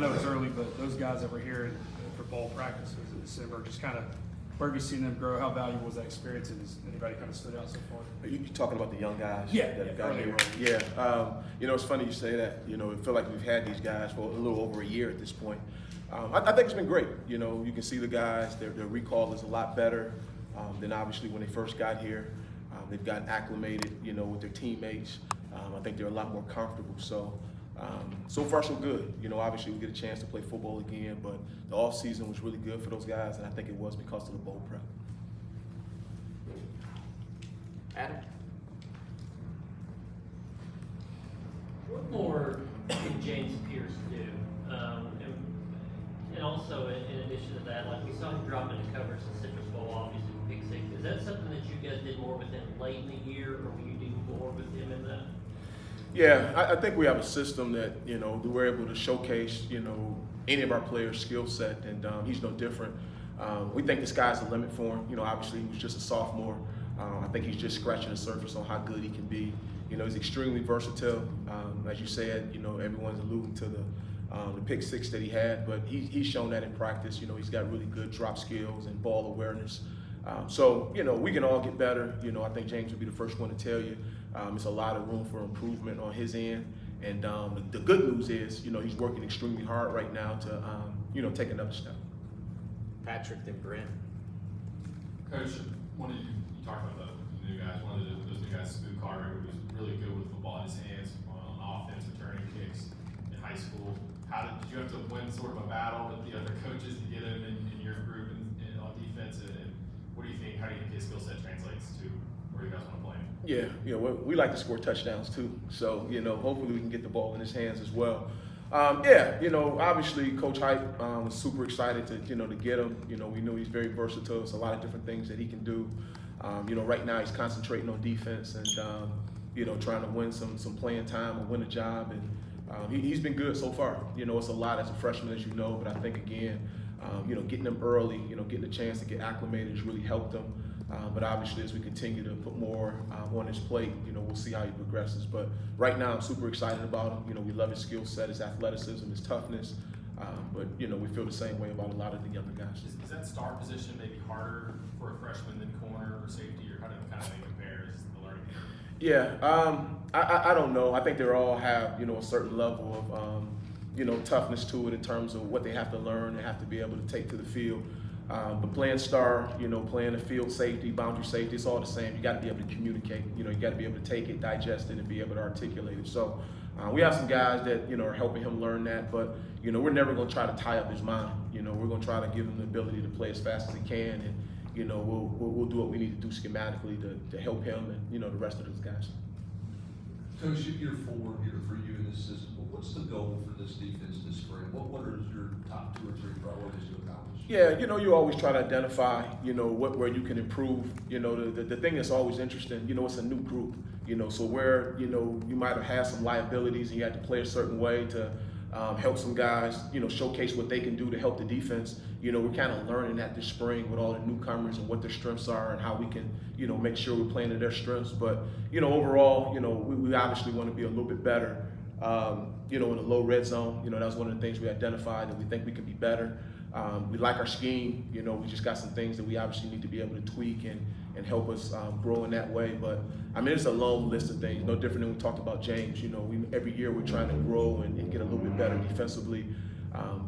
know it's early, but those guys that were here for bowl practices in December, just kind of where have you seen them grow? How valuable was that experience? And has anybody kind of stood out so far? Are you talking about the young guys? Yeah, that have got early here? on. Yeah. It's funny you say that. I feel like we've had these guys for a little over a year at this point. I think it's been great. You can see the guys, their recall is a lot better than obviously when they first got here. They've gotten acclimated, with their teammates. I think they're a lot more comfortable. So far so good. Obviously we get a chance to play football again, but the off season was really good for those guys, and I think it was because of the bowl prep. Adam? What more can James Pierce do? And also, in addition to that, like we saw him drop into coverage in Citrus Bowl, obviously with pick six. Is that something that you guys did more with him late in the year, or will you do more with him in that? Yeah, I think we have a system that, we're able to showcase, any of our players' skill set, and he's no different. We think the sky's the limit for him. Obviously he was just a sophomore. I think he's just scratching the surface on how good he can be. He's extremely versatile. As you said, everyone's alluding to the pick six that he had, but he's shown that in practice. He's got really good drop skills and ball awareness. We can all get better. I think James would be the first one to tell you it's a lot of room for improvement on his end. And the good news is, he's working extremely hard right now to, take another step. Patrick, then Brent. Coach, you talked about the new guys. One of those new guys, Spook Carter, who was really good with the football in his hands on offense, returning kicks in high school. Did you have to win sort of a battle with the other coaches to get him in your group and on defense? And what do you think? How do you think his skill set translates to where you guys want to play him? Yeah, we like to score touchdowns too. So, hopefully we can get the ball in his hands as well. Obviously Coach Hype was super excited to get him. We know he's very versatile. There's a lot of different things that he can do. Right now he's concentrating on defense and, trying to win some playing time or win a job. And he's been good so far. It's a lot as a freshman, as you know, but I think, again, getting him early, getting a chance to get acclimated has really helped him. But obviously, as we continue to put more on his plate, we'll see how he progresses. But right now, I'm super excited about him. We love his skill set, his athleticism, his toughness. But we feel the same way about a lot of the younger guys. Is that star position maybe harder for a freshman than corner or safety, or how do they compare as the learning curve? Yeah, I don't know. I think they all have, a certain level of, toughness to it in terms of what they have to learn and have to be able to take to the field. But playing star, playing the field safety, boundary safety, it's all the same. You got to be able to communicate. You got to be able to take it, digest it, and be able to articulate it. So we have some guys that, are helping him learn that. But, we're never going to try to tie up his mind. We're going to try to give him the ability to play as fast as he can. And, we'll do what we need to do schematically to help him and, the rest of those guys. Coach, year 4 here for you in this system. What's the goal for this defense this spring? What are your top 2 or 3 priorities to accomplish? Yeah, you always try to identify, where you can improve. The thing that's always interesting, it's a new group, so where, you might have had some liabilities and you had to play a certain way to help some guys, showcase what they can do to help the defense. We're kind of learning that this spring with all the newcomers and what their strengths are and how we can, make sure we're playing to their strengths. But, overall, we obviously want to be a little bit better, in the low red zone. That was one of the things we identified that we think we can be better. We like our scheme. We just got some things that we obviously need to be able to tweak and help us grow in that way. But it's a long list of things, no different than we talked about James. Every year we're trying to grow and get a little bit better defensively.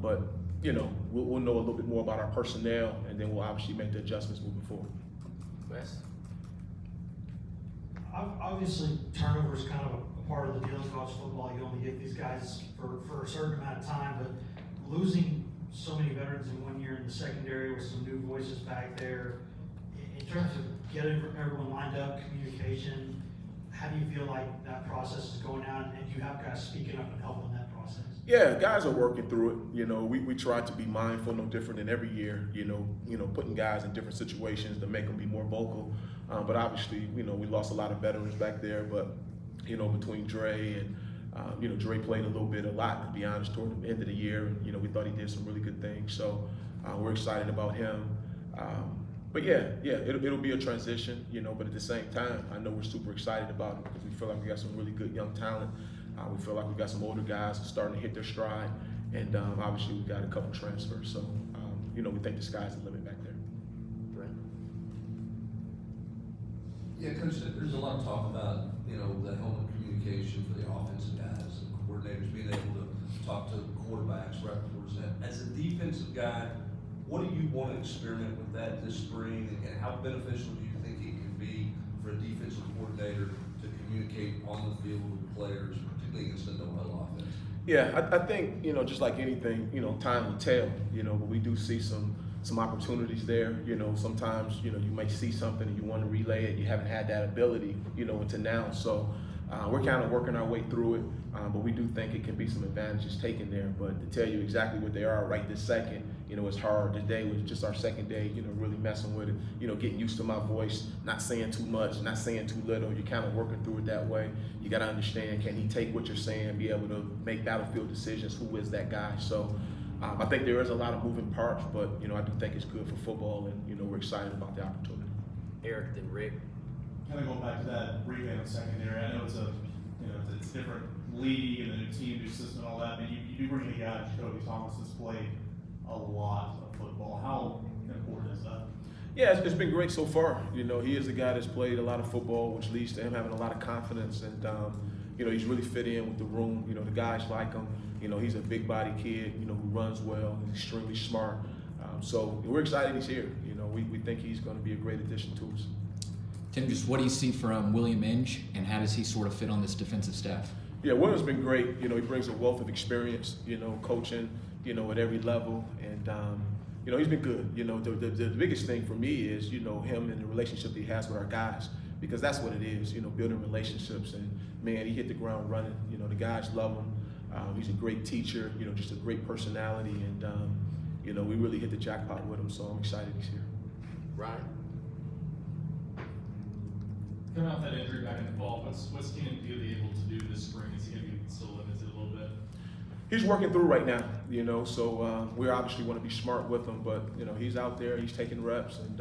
But we'll know a little bit more about our personnel, and then we'll obviously make the adjustments moving forward. Wes? Obviously, turnover is kind of a part of the deal in college football. You only get these guys for a certain amount of time, but losing so many veterans in 1 year in the secondary with some new voices back there, in terms of getting everyone lined up, communication, how do you feel like that process is going out, and do you have guys speaking up and helping that process? Yeah, guys are working through it. We try to be mindful, no different than every year, putting guys in different situations to make them be more vocal. But obviously, we lost a lot of veterans back there, but, between Dre and, Dre played a lot, to be honest, toward the end of the year. And, we thought he did some really good things. So we're excited about him. But yeah, it'll be a transition, but at the same time, I know we're super excited about it because we feel like we got some really good young talent. We feel like we got some older guys who are starting to hit their stride. And obviously we've got a couple transfers, so you know, we think the sky's the limit back there. Brent? Yeah, Coach, there's a lot of talk about, you know, the helmet communication for the offensive guys and coordinators being able to talk to quarterbacks, repertoires. As a defensive guy, what do you want to experiment with that this spring, and how beneficial do you think it can be for a defensive coordinator to communicate on the field with players, particularly against the no-huddle offense? Yeah, I think, you know, just like anything, you know, time will tell, you know, but we do see some opportunities there. You know, sometimes, you know, you may see something and you want to relay it, you haven't had that ability, you know, until now. So we're kind of working our way through it, but we do think it can be some advantages taken there. But to tell you exactly what they are right this second, you know, it's hard. Today was just our second day, you know, really messing with it, you know, getting used to my voice, not saying too much, not saying too little. You're kind of working through it that way. You got to understand, can he take what you're saying, be able to make battlefield decisions? Who is that guy? So I think there is a lot of moving parts, but, you know, I do think it's good for football, and, you know, we're excited about the opportunity. Eric, then Rick. Kind of going back to that revamp secondary, I know it's a, you know, it's a different league and a new team, new system and all that, but you do bring in a guy, Jacoby Thomas, that's played a lot of football. How important is that? Yeah, it's been great so far. You know, he is a guy that's played a lot of football, which leads to him having a lot of confidence, and you know, he's really fit in with the room. You know, the guys like him. You know, he's a big body kid, you know, who runs well, he's extremely smart. So we're excited he's here. You know, we think he's going to be a great addition to us. Tim, just what do you see from William Inge, and how does he sort of fit on this defensive staff? Yeah, William's been great. You know, he brings a wealth of experience, you know, coaching, you know, at every level. And, you know, he's been good. You know, the biggest thing for me is, you know, him and the relationship that he has with our guys, because that's what it is, you know, building relationships. And, man, he hit the ground running. You know, the guys love him. He's a great teacher, you know, just a great personality. And, you know, we really hit the jackpot with him, so I'm excited he's here. Ryan? Coming off that injury back in the fall, what's Keenan Pili able to do this spring? Is he going to be still limited a little bit? He's working through right now, you know, so we obviously want to be smart with him, but, you know, he's out there, he's taking reps, and,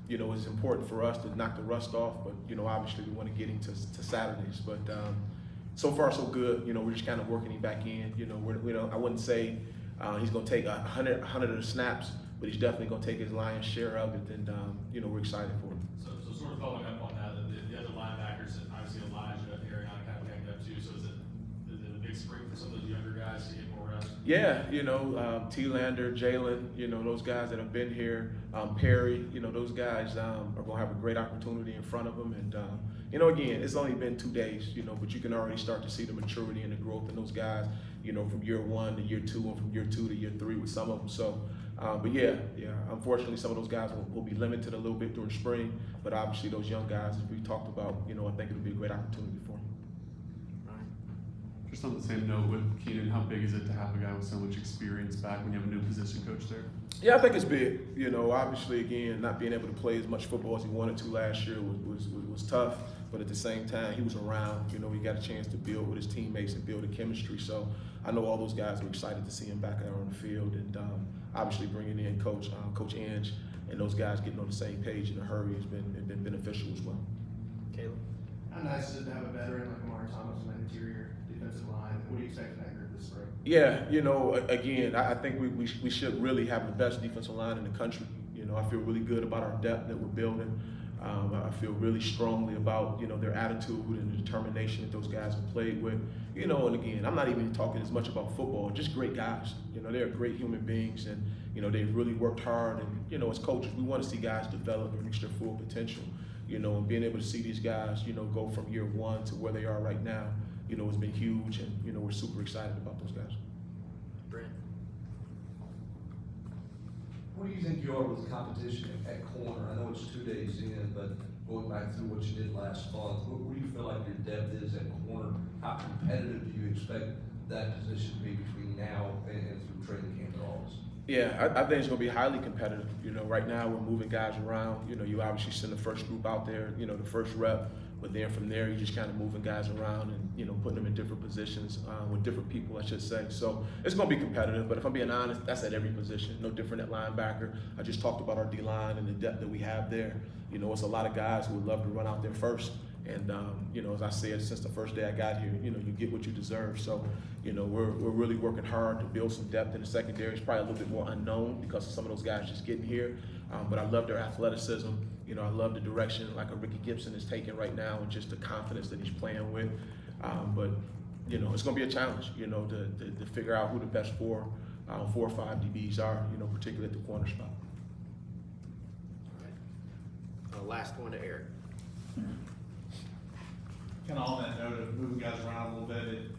you know, it's important for us to knock the rust off, but, you know, obviously we want to get him to Saturdays. But so far so good. You know, we're just kind of working him back in. You know, we don't, I wouldn't say he's going to take 100 of the snaps, but he's definitely going to take his lion's share of it, and, you know, we're excited for him. So sort of following up on that, the other linebackers, and obviously Elijah and Ariana kind of picked up too. So is it a big spring for some of those younger guys to get more reps? Yeah, you know, T-Lander, Jalen, you know, those guys that have been here, Perry, you know, those guys are going to have a great opportunity in front of them. And, you know, again, it's only been 2 days, you know, but you can already start to see the maturity and the growth in those guys, you know, from year 1 to year 2 and from year 2 to year 3 with some of them. So, but yeah, unfortunately, some of those guys will be limited a little bit during spring, but obviously those young guys, as we talked about, you know, I think it'll be a great opportunity for them. Just on the same note with Keenan, how big is it to have a guy with so much experience back when you have a new position coach there? Yeah, I think it's big. You know, obviously, again, not being able to play as much football as he wanted to last year was tough. But at the same time, he was around. You know, he got a chance to build with his teammates and build a chemistry. So I know all those guys were excited to see him back out on the field. And obviously, bringing in Coach Inge and those guys getting on the same page in a hurry has been beneficial as well. Caleb? How nice is it to have a veteran like Amari Thomas on that interior defensive line? What do you expect from that group this spring? Yeah, you know, again, I think we should really have the best defensive line in the country. You know, I feel really good about our depth that we're building. I feel really strongly about, you know, their attitude and the determination that those guys have played with. You know, and again, I'm not even talking as much about football, just great guys. You know, they're great human beings, and, you know, they've really worked hard. And, you know, as coaches, we want to see guys develop and reach their full potential. You know, and being able to see these guys, you know, go from year 1 to where they are right now, you know, has been huge, and, you know, we're super excited about those guys. Brent? What do you think you are with competition at corner? I know it's 2 days in, but going back through what you did last month, where do you feel like your depth is at corner? How competitive do you expect that position to be between now and through training camp at all? Yeah, I think it's going to be highly competitive. You know, right now we're moving guys around. You know, you obviously send the first group out there, you know, the first rep, but then from there you're just kind of moving guys around and, you know, putting them in different positions with different people, I should say. So it's going to be competitive, but if I'm being honest, that's at every position. No different at linebacker. I just talked about our D-line and the depth that we have there. You know, it's a lot of guys who would love to run out there first, And you know, as I said, since the first day I got here, you know, you get what you deserve. So, you know, we're really working hard to build some depth in the secondary. It's probably a little bit more unknown because of some of those guys just getting here. But I love their athleticism. You know, I love the direction like a Ricky Gibson is taking right now, and just the confidence that he's playing with. But you know, it's going to be a challenge. You know, to figure out who the best 4 or 5 DBs are. You know, particularly at the corner spot. All right. Last one to Eric. Kind of on that note of moving guys around a little bit,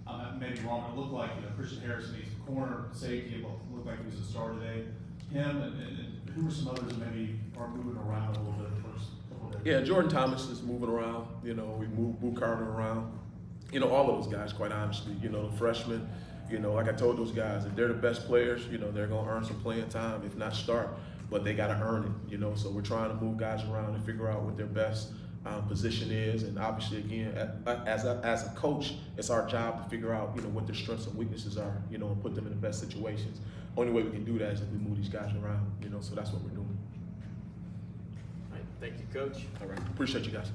I may be wrong, it looked like, you know, Christian Harrison, he's corner safety, it looked like he was a star today. Him and who were some others that maybe are moving around a little bit the first couple of days? Yeah, Jordan Thomas is moving around. You know, we moved Boo Carter around. You know, all of those guys, quite honestly. You know, the freshmen, you know, like I told those guys, if they're the best players, you know, they're going to earn some playing time, if not start. But they got to earn it, you know. So we're trying to move guys around and figure out what their best position is. And obviously, again, as a coach, it's our job to figure out, you know, what their strengths and weaknesses are, you know, and put them in the best situations. Only way we can do that is if we move these guys around, you know. So that's what we're doing. All right. Thank you, Coach. All right. Appreciate you guys.